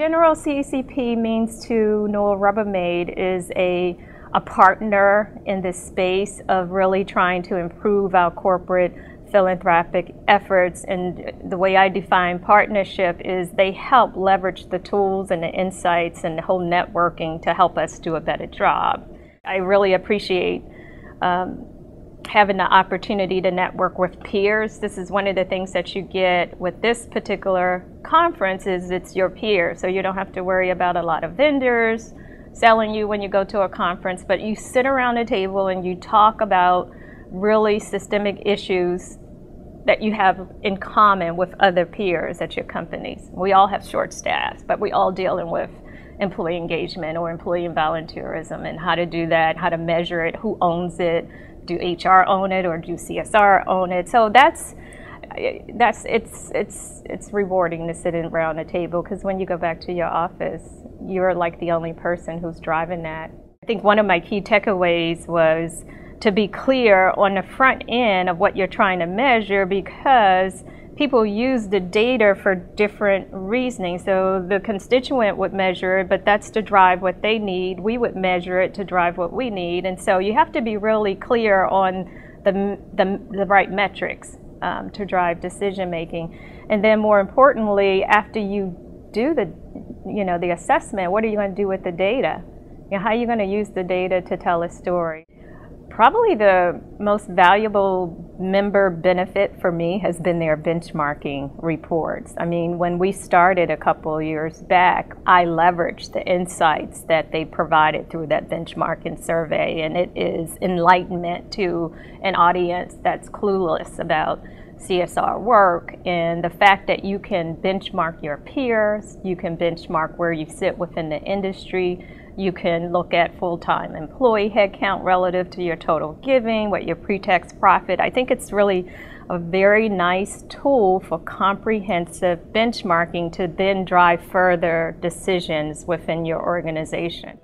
general, CACP means to Newell Rubbermaid is a partner in this space of really trying to improve our corporate philanthropic efforts. And the way I define partnership is they help leverage the tools and the insights and the whole networking to help us do a better job. I really appreciate having the opportunity to network with peers. This is one of the things that you get with this particular conference is it's your peers. So you don't have to worry about a lot of vendors selling you when you go to a conference, but you sit around a table and you talk about really systemic issues that you have in common with other peers at your companies. We all have short staffs, but we all dealing with employee engagement or employee volunteerism and how to do that, how to measure it, who owns it, do HR own it or do CSR own it? So it's rewarding to sit around a table because when you go back to your office, you're like the only person who's driving that. I think one of my key takeaways was to be clear on the front end of what you're trying to measure because people use the data for different reasoning. So the constituent would measure it, but that's to drive what they need. We would measure it to drive what we need. And so you have to be really clear on the right metrics to drive decision making. And then more importantly, after you do the assessment, what are you going to do with the data? How are you going to use the data to tell a story? Probably the most valuable member benefit for me has been their benchmarking reports. I mean, when we started a couple of years back, I leveraged the insights that they provided through that benchmarking survey, and it is enlightenment to an audience that's clueless about CSR work. And the fact that you can benchmark your peers, you can benchmark where you sit within the industry, you can look at full-time employee headcount relative to your total giving, what your pre-tax profit. I think it's really a very nice tool for comprehensive benchmarking to then drive further decisions within your organization.